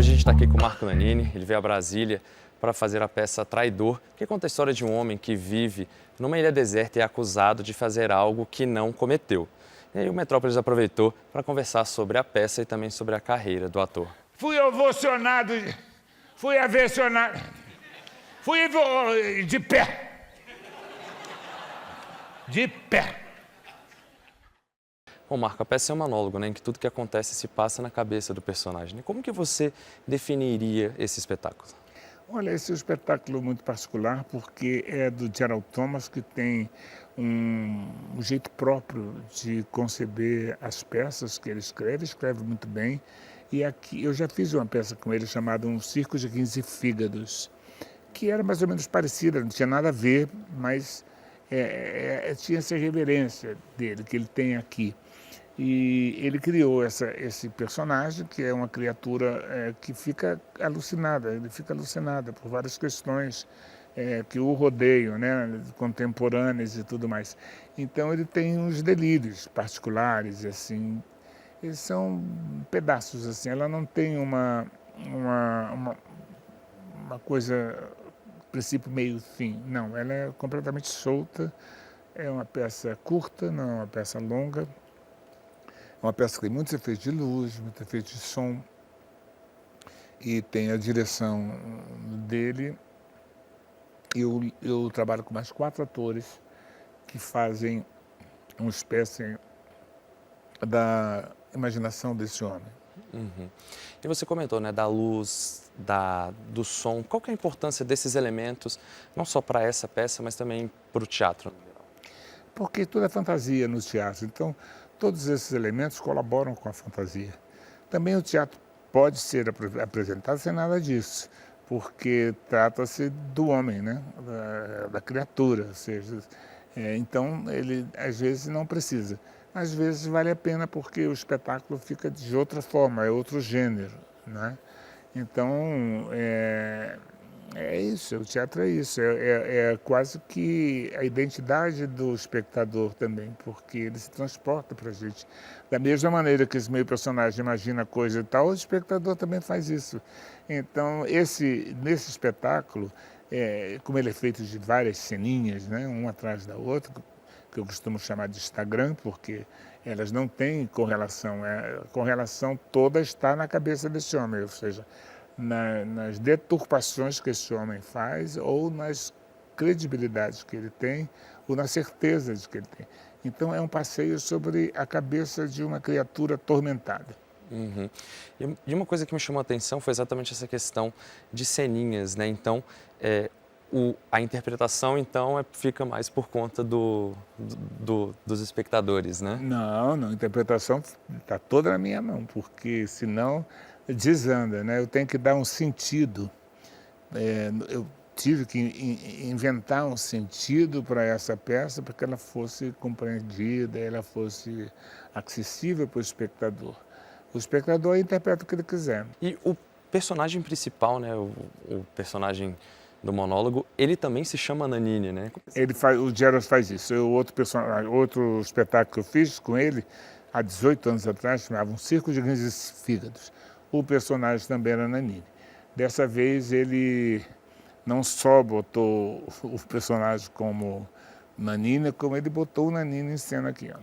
Hoje a gente está aqui com o Marco Nanini, ele veio a Brasília para fazer a peça Traidor, que conta a história de um homem que vive numa ilha deserta e é acusado de fazer algo que não cometeu. E aí o Metrópolis aproveitou para conversar sobre a peça e também sobre a carreira do ator. Fui ovacionado, fui avecionado, fui de pé. De pé. Bom, Marco, a peça é um monólogo, né, em que tudo que acontece se passa na cabeça do personagem. Como que você definiria esse espetáculo? Olha, esse é um espetáculo muito particular porque é do Gerald Thomas, que tem um jeito próprio de conceber as peças que ele escreve muito bem. E aqui eu já fiz uma peça com ele chamada Um Circo de 15 Fígados, que era mais ou menos parecida, não tinha nada a ver, mas tinha essa reverência dele, que ele tem aqui. E ele criou esse personagem, que é uma criatura que fica alucinada, ele fica alucinado por várias questões que o rodeiam, né, contemporâneas e tudo mais. Então ele tem uns delírios particulares, assim, eles são pedaços, assim, ela não tem uma coisa, princípio, meio, fim, não, ela é completamente solta, é uma peça curta, não é uma peça longa. Uma peça que tem muitos efeitos de luz, muitos efeitos de som, e tem a direção dele. Eu trabalho com mais 4 atores que fazem uma espécie da imaginação desse homem. Uhum. E você comentou, né, da luz, do som. Qual que é a importância desses elementos, não só para essa peça, mas também para o teatro? Porque tudo é fantasia no teatro, então todos esses elementos colaboram com a fantasia. Também o teatro pode ser apresentado sem nada disso, porque trata-se do homem, né? da criatura, ou seja, então ele às vezes não precisa. Às vezes vale a pena porque o espetáculo fica de outra forma, é outro gênero, né? Então, é isso, o teatro é isso, é quase que a identidade do espectador também, porque ele se transporta para a gente. Da mesma maneira que esse meio personagem imagina coisa e tal, o espectador também faz isso. Então, nesse espetáculo, como ele é feito de várias ceninhas, né, uma atrás da outra, que eu costumo chamar de Instagram, porque elas não têm correlação, a correlação toda está na cabeça desse homem, ou seja, nas deturpações que esse homem faz ou nas credibilidades que ele tem ou na certeza de que ele tem. Então é um passeio sobre a cabeça de uma criatura atormentada. Uhum. E uma coisa que me chamou a atenção foi exatamente essa questão de ceninhas, né? Então, a interpretação, então, fica mais por conta dos espectadores, né? Não, a interpretação está toda na minha mão, porque senão desanda, né? Eu tenho que dar um sentido. Eu tive que inventar um sentido para essa peça para que ela fosse compreendida, ela fosse acessível para o espectador. O espectador interpreta o que ele quiser. E o personagem principal, né, o personagem do monólogo, ele também se chama Nanini, né? O Gerald faz isso. Outro espetáculo que eu fiz com ele, há 18 anos atrás, chamava Um Circo de 15 Fígados. O personagem também era Nanini. Dessa vez ele não só botou o personagem como Nanini, como ele botou o Nanini em cena aqui. Ó.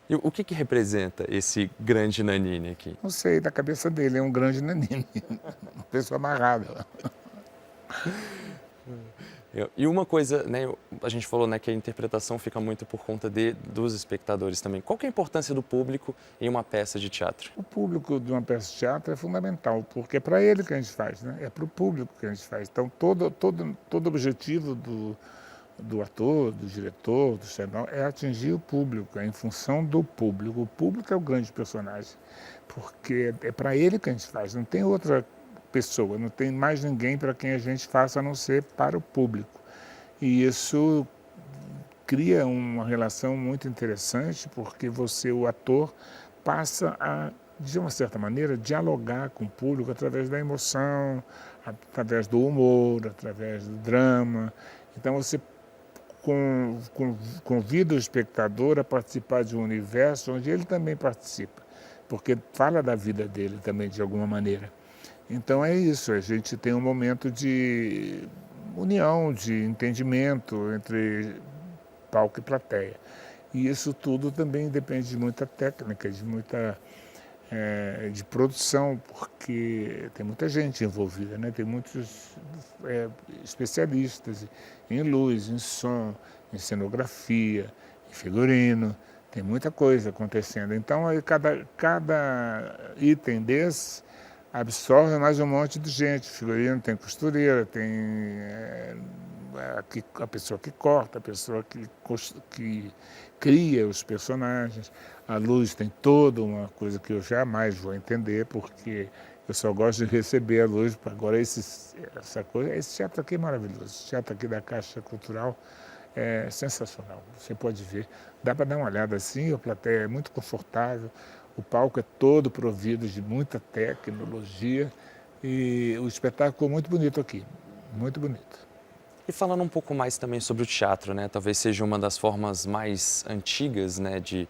E o que representa esse grande Nanini aqui? Não sei, da cabeça dele é um grande Nanini, uma pessoa amarrada. E uma coisa, né, a gente falou, né, que a interpretação fica muito por conta dos espectadores também. Qual que é a importância do público em uma peça de teatro? O público de uma peça de teatro é fundamental, porque é para ele que a gente faz, né? É para o público que a gente faz. Então, todo objetivo do ator, do diretor, do cenógrafo, é atingir o público, é em função do público. O público é o grande personagem, porque é para ele que a gente faz, não tem outra pessoa, não tem mais ninguém para quem a gente faça a não ser para o público. E isso cria uma relação muito interessante, porque você, o ator, passa a, de uma certa maneira, dialogar com o público através da emoção, através do humor, através do drama. Então você convida o espectador a participar de um universo onde ele também participa, porque fala da vida dele também de alguma maneira. Então é isso, a gente tem um momento de união, de entendimento entre palco e plateia. E isso tudo também depende de muita técnica, de muita de produção, porque tem muita gente envolvida, né? Tem muitos especialistas em luz, em som, em cenografia, em figurino, tem muita coisa acontecendo. Então, aí cada item desse absorve mais um monte de gente. Figurino tem costureira, tem a pessoa que corta, a pessoa que cria os personagens. A luz tem toda uma coisa que eu jamais vou entender, porque eu só gosto de receber a luz. Agora, esse teatro aqui é maravilhoso. Esse teatro aqui da Caixa Cultural é sensacional. Você pode ver, dá para dar uma olhada assim, a plateia é muito confortável, o palco é todo provido de muita tecnologia e o espetáculo ficou muito bonito aqui, muito bonito. E falando um pouco mais também sobre o teatro, né? Talvez seja uma das formas mais antigas, né, de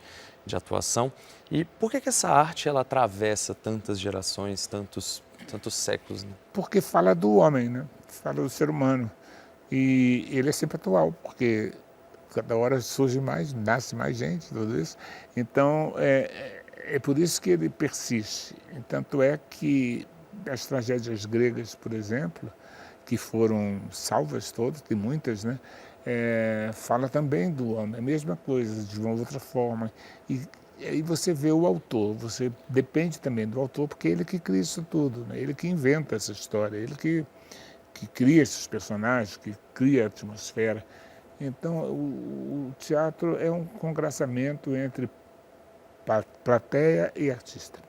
atuação. E por que essa arte ela atravessa tantas gerações, tantos séculos, né? Porque fala do homem, né? Fala do ser humano. E ele é sempre atual, porque cada hora surge mais, nasce mais gente, tudo isso. Então, é por isso que ele persiste. E tanto é que as tragédias gregas, por exemplo, que foram salvas todas, tem muitas, né? Fala também do homem, a mesma coisa, de uma outra forma. E aí você vê o autor, você depende também do autor, porque é ele que cria isso tudo, né? Ele que inventa essa história, ele que cria esses personagens, que cria a atmosfera. Então, o teatro é um congraçamento entre plateia e artista.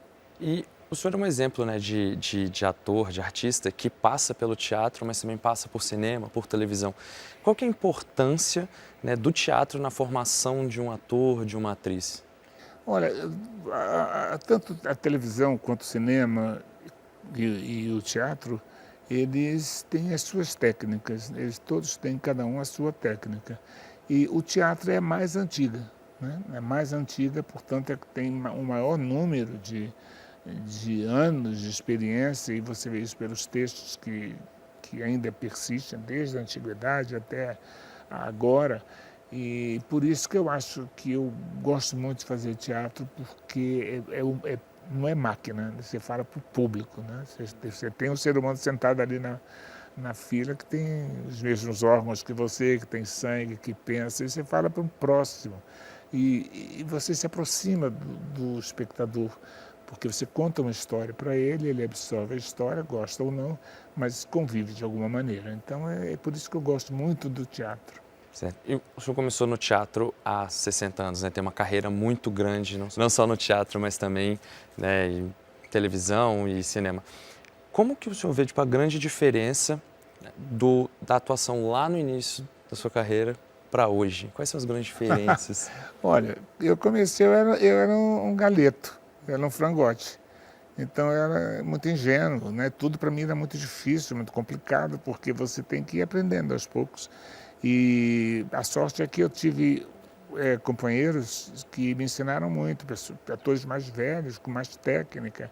E o senhor é um exemplo, né, de ator, de artista que passa pelo teatro, mas também passa por cinema, por televisão. Qual que é a importância, né, do teatro na formação de um ator, de uma atriz? Olha, tanto a televisão quanto o cinema e o teatro, eles têm as suas técnicas, eles todos têm cada um a sua técnica. E o teatro é mais antiga, né? É mais antiga, portanto, é que tem um maior número de anos de experiência, e você vê isso pelos textos que ainda persistem, desde a antiguidade até agora. E por isso que eu acho que eu gosto muito de fazer teatro, porque não é máquina, você fala para o público, né? Você tem um ser humano sentado ali na fila que tem os mesmos órgãos que você, que tem sangue, que pensa, e você fala para um próximo. E você se aproxima do espectador, porque você conta uma história para ele, ele absorve a história, gosta ou não, mas convive de alguma maneira. Então é por isso que eu gosto muito do teatro. Certo. E o senhor começou no teatro há 60 anos, né? Tem uma carreira muito grande, não só no teatro, mas também, né, em televisão e cinema. Como que o senhor vê, tipo, a grande diferença, né, da atuação lá no início da sua carreira para hoje? Quais são as grandes diferenças? Olha, eu comecei, eu era um galeto, eu era um frangote. Então eu era muito ingênuo, né? Tudo para mim era muito difícil, muito complicado, porque você tem que ir aprendendo aos poucos. E a sorte é que eu tive companheiros que me ensinaram muito, atores mais velhos, com mais técnica,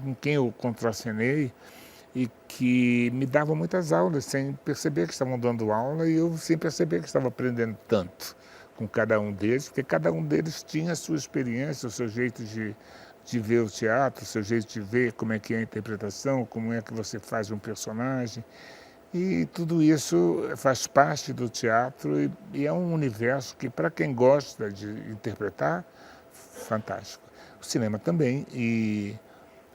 com quem eu contracenei e que me davam muitas aulas sem perceber que estavam dando aula, e eu sem perceber que estava aprendendo tanto com cada um deles, porque cada um deles tinha a sua experiência, o seu jeito de ver o teatro, o seu jeito de ver como é que é a interpretação, como é que você faz um personagem. E tudo isso faz parte do teatro, e é um universo que, para quem gosta de interpretar, fantástico. O cinema também e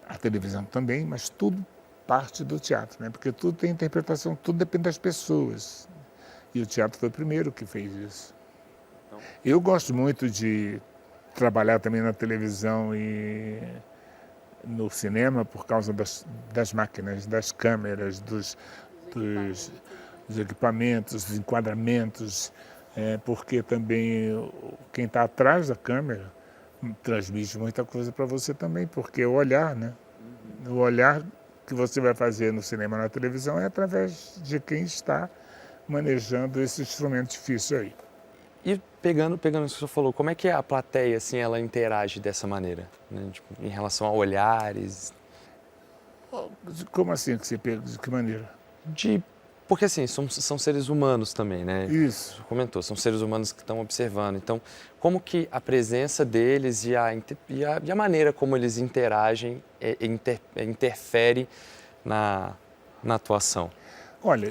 a televisão também, mas tudo parte do teatro, né? Porque tudo tem interpretação, tudo depende das pessoas. E o teatro foi o primeiro que fez isso. Eu gosto muito de trabalhar também na televisão e no cinema por causa das máquinas, das câmeras, dos, dos equipamentos, dos enquadramentos, porque também quem está atrás da câmera transmite muita coisa para você também, porque o olhar, né? O olhar que você vai fazer no cinema e na televisão é através de quem está manejando esse instrumento difícil aí. E pegando o que o senhor falou, como é que a plateia, assim, ela interage dessa maneira, né? Tipo, em relação a olhares? Como assim que você pega? De que maneira? Porque assim, são seres humanos também, né? Isso. Você comentou, são seres humanos que estão observando. Então, como que a presença deles e a maneira como eles interagem interfere na atuação? Olha,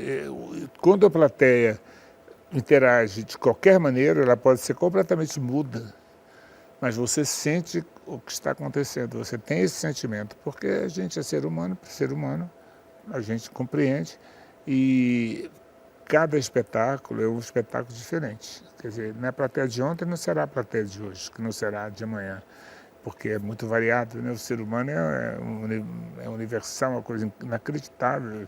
quando a plateia interage de qualquer maneira, ela pode ser completamente muda, mas você sente o que está acontecendo, você tem esse sentimento, porque a gente é ser humano, a gente compreende e cada espetáculo é um espetáculo diferente. Quer dizer, na plateia de ontem não será a plateia de hoje, que não será a de amanhã, porque é muito variado, né? O ser humano é universal, uma coisa inacreditável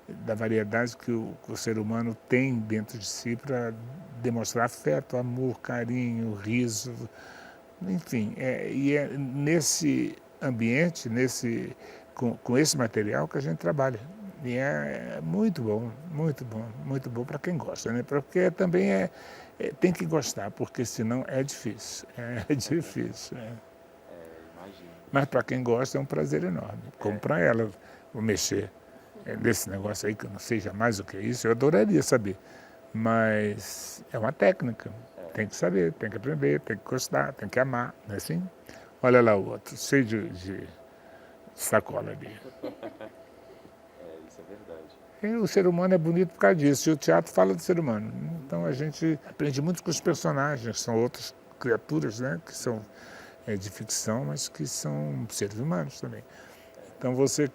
da variedade que o ser humano tem dentro de si para demonstrar afeto, amor, carinho, riso, enfim. E é nesse ambiente, com esse material que a gente trabalha. E é muito bom, muito bom, muito bom para quem gosta, né? Porque também tem que gostar, porque senão é difícil, é difícil. Imagino. Mas para quem gosta é um prazer enorme, como para ela, vou mexer nesse negócio aí que eu não sei jamais o que é isso, eu adoraria saber, mas é uma técnica, tem que saber, tem que aprender, tem que gostar, tem que amar, não é assim? Olha lá o outro, cheio de sacola ali. Isso é verdade. E o ser humano é bonito por causa disso, e o teatro fala do ser humano. Então a gente aprende muito com os personagens, são outras criaturas, né, que são de ficção, mas que são seres humanos também. Então você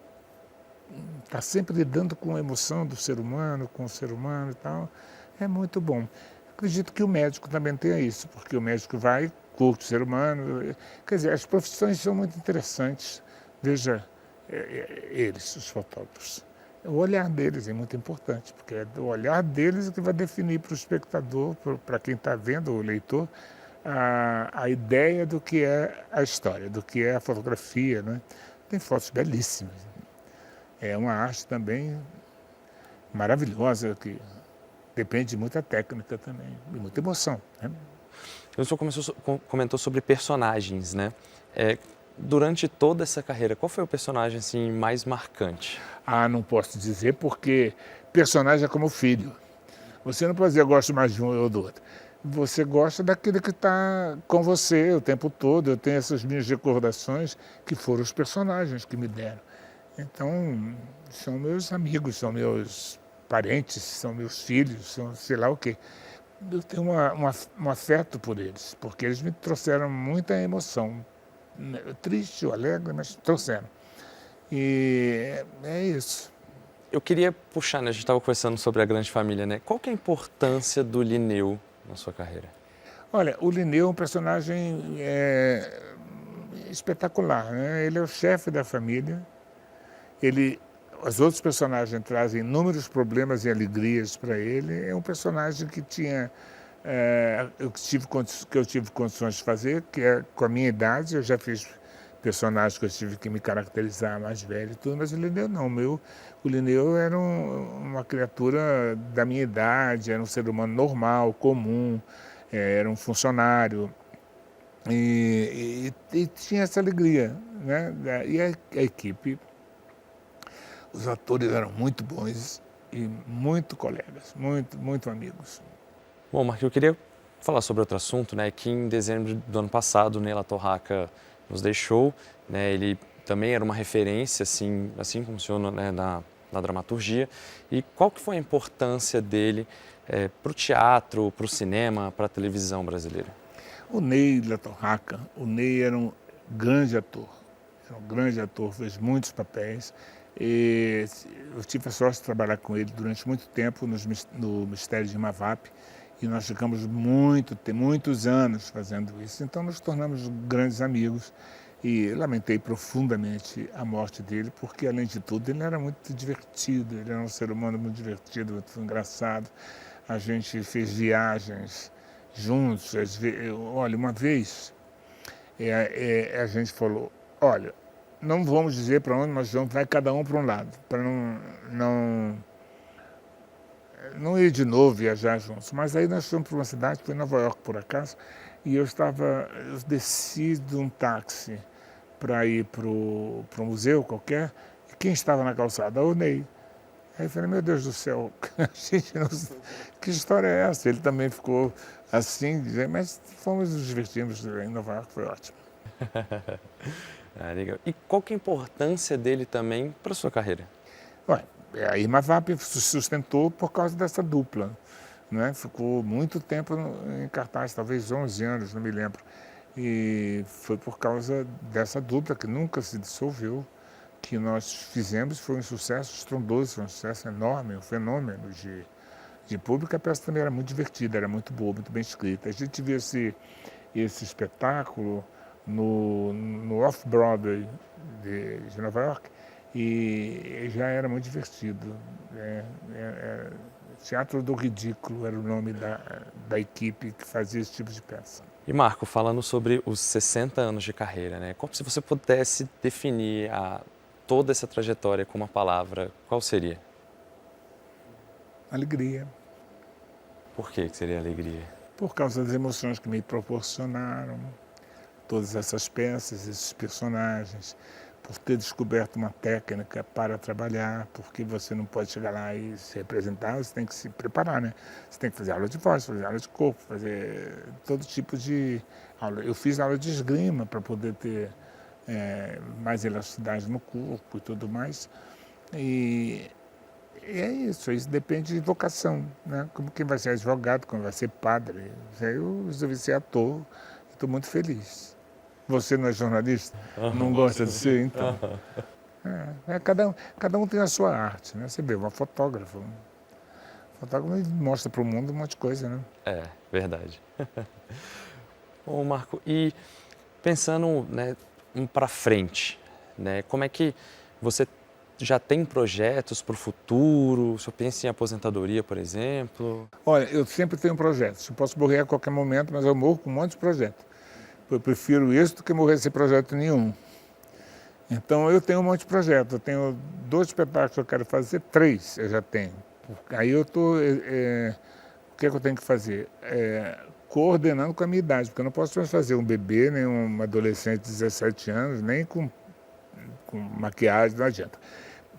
está sempre lidando com a emoção do ser humano, com o ser humano e tal, é muito bom. Acredito que o médico também tenha isso, porque o médico vai, curte o ser humano, quer dizer, as profissões são muito interessantes. Veja, eles, os fotógrafos. O olhar deles é muito importante, porque é o olhar deles que vai definir para o espectador, para quem está vendo, o leitor, a ideia do que é a história, do que é a fotografia, né? Tem fotos belíssimas. É uma arte também maravilhosa, que depende de muita técnica também, e muita emoção, né? O senhor comentou sobre personagens, né? Durante toda essa carreira, qual foi o personagem assim, mais marcante? Ah, não posso dizer, porque personagem é como filho. Você não pode dizer eu gosto mais de um ou do outro. Você gosta daquele que está com você o tempo todo. Eu tenho essas minhas recordações que foram os personagens que me deram. Então, são meus amigos, são meus parentes, são meus filhos, são sei lá o quê. Eu tenho um afeto por eles, porque eles me trouxeram muita emoção. Triste ou alegre, mas trouxeram. E é isso. Eu queria puxar, né? A gente estava conversando sobre a grande família, né? Qual que é a importância do Linneu na sua carreira? Olha, o Linneu é um personagem espetacular, né? Ele é o chefe da família. Os outros personagens trazem inúmeros problemas e alegrias para ele. É um personagem que tinha que eu tive condições de fazer, que é com a minha idade. Eu já fiz personagens que eu tive que me caracterizar mais velho e tudo, mas o Linneu não. O Linneu era uma criatura da minha idade, era um ser humano normal, comum, era um funcionário e tinha essa alegria, né? E a equipe, os atores eram muito bons e muito colegas, muito amigos. Bom, Marco, eu queria falar sobre outro assunto, né? Que em dezembro do ano passado, o Ney Torraca nos deixou, né? Ele também era uma referência, assim como o senhor, né, na dramaturgia. E qual que foi a importância dele para o teatro, para o cinema, para a televisão brasileira? O Ney Torraca, o Ney era um grande ator, fez muitos papéis. E eu tive a sorte de trabalhar com ele durante muito tempo no Mistério de Mavap, e nós ficamos muitos anos fazendo isso. Então nos tornamos grandes amigos e lamentei profundamente a morte dele, porque além de tudo ele era muito divertido, ele era um ser humano muito divertido, muito engraçado. A gente fez viagens juntos. Olha, uma vez a gente falou, olha, não vamos dizer para onde nós vamos, vai cada um para um lado, para não ir de novo viajar juntos. Mas aí nós fomos para uma cidade, foi Nova York por acaso, e eu desci de um táxi para ir para um museu qualquer, e Quem estava na calçada? O Ney. Aí eu falei, meu Deus do céu, gente, que história é essa? Ele também ficou assim, mas fomos nos divertimos em Nova York, foi ótimo. Legal. E qual que é a importância dele também para a sua carreira? Ué, a Irma Vap se sustentou por causa dessa dupla, né? Ficou muito tempo em cartaz, talvez 11 anos, não me lembro. E foi por causa dessa dupla que nunca se dissolveu, que nós fizemos, foi um sucesso estrondoso, foi um sucesso enorme, um fenômeno de público. A peça também era muito divertida, era muito boa, muito bem escrita. A gente viu esse espetáculo no Off-Broadway de Nova York e já era muito divertido. Teatro do Ridículo era o nome da equipe que fazia esse tipo de peça. E Marco, falando sobre os 60 anos de carreira, né? Como se você pudesse definir toda essa trajetória com uma palavra, qual seria? Alegria. Por que seria alegria? Por causa das emoções que me proporcionaram, todas essas peças, esses personagens, por ter descoberto uma técnica para trabalhar, porque você não pode chegar lá e se representar, você tem que se preparar, né? Você tem que fazer aula de voz, fazer aula de corpo, fazer todo tipo de aula. Eu fiz aula de esgrima para poder ter mais elasticidade no corpo e tudo mais. E é isso depende de vocação, né? Como quem vai ser advogado, como vai ser padre. Eu resolvi ser ator, estou muito feliz. Você não é jornalista? Não gosta de ser, então? Cada um tem a sua arte, né? Você vê, uma fotógrafa. O fotógrafo mostra para o mundo um monte de coisa, né? É, verdade. Ô Marco, e pensando, né, para frente, né? Como é que você já tem projetos para o futuro? O senhor pensa em aposentadoria, por exemplo? Olha, eu sempre tenho projetos. Eu posso morrer a qualquer momento, mas eu morro com um monte de projetos. Eu prefiro isso do que morrer sem projeto nenhum. Então eu tenho um monte de projetos. Eu tenho 2 espetáculos que eu quero fazer, 3 eu já tenho. Aí eu estou... o que é que eu tenho que fazer? Coordenando com a minha idade, porque eu não posso mais fazer um bebê, nem um adolescente de 17 anos, nem com maquiagem, não adianta.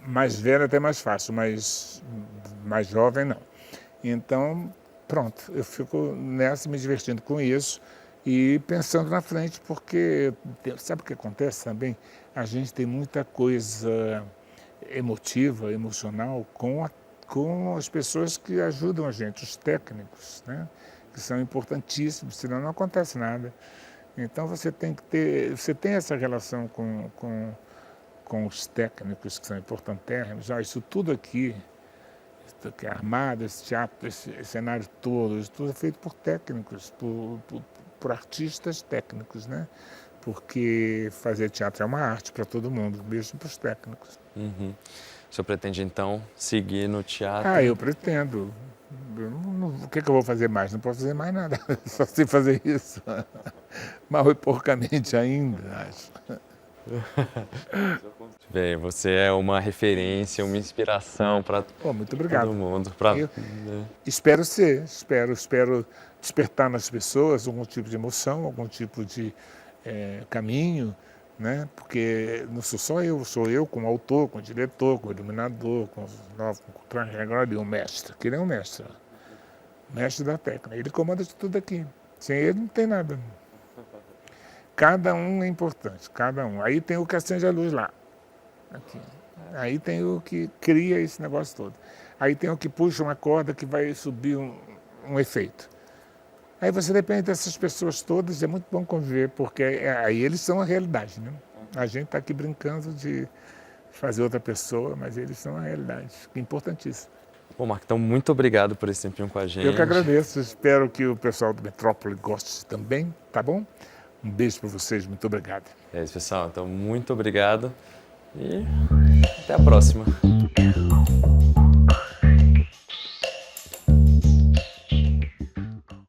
Mais velho até mais fácil, mas mais jovem não. Então, pronto, eu fico nessa me divertindo com isso e pensando na frente, porque sabe o que acontece também? A gente tem muita coisa emotiva, emocional com as pessoas que ajudam a gente, os técnicos, né? Que são importantíssimos, senão não acontece nada. Então você tem essa relação com os técnicos que são importantérrimos. Isso tudo aqui, isso que é armado, esse teatro, esse cenário todo, isso tudo é feito por técnicos, por artistas técnicos, né? Porque fazer teatro é uma arte para todo mundo, mesmo para os técnicos. Uhum. O senhor pretende, então, seguir no teatro? Eu pretendo. O que eu vou fazer mais? Não posso fazer mais nada, só sei fazer isso. Mal e porcamente ainda, acho. Bem, você é uma referência, uma inspiração para muito obrigado. todo mundo. Espero ser, espero despertar nas pessoas algum tipo de emoção, algum tipo de caminho, né? Porque não sou eu como autor, como diretor, como iluminador, com agora um mestre, que ele é um mestre da técnica, ele comanda de tudo aqui, sem ele não tem nada. Cada um é importante, cada um. Aí tem o que acende a luz lá, aqui. Aí tem o que cria esse negócio todo. Aí tem o que puxa uma corda que vai subir um efeito. Aí você depende dessas pessoas todas, é muito bom conviver, porque aí eles são a realidade, né? A gente está aqui brincando de fazer outra pessoa, mas eles são a realidade, que é importantíssimo. Bom, Marco, então muito obrigado por esse tempinho com a gente. Eu que agradeço, espero que o pessoal do Metrópole goste também, tá bom? Um beijo para vocês, muito obrigado. É isso, pessoal, então muito obrigado e até a próxima.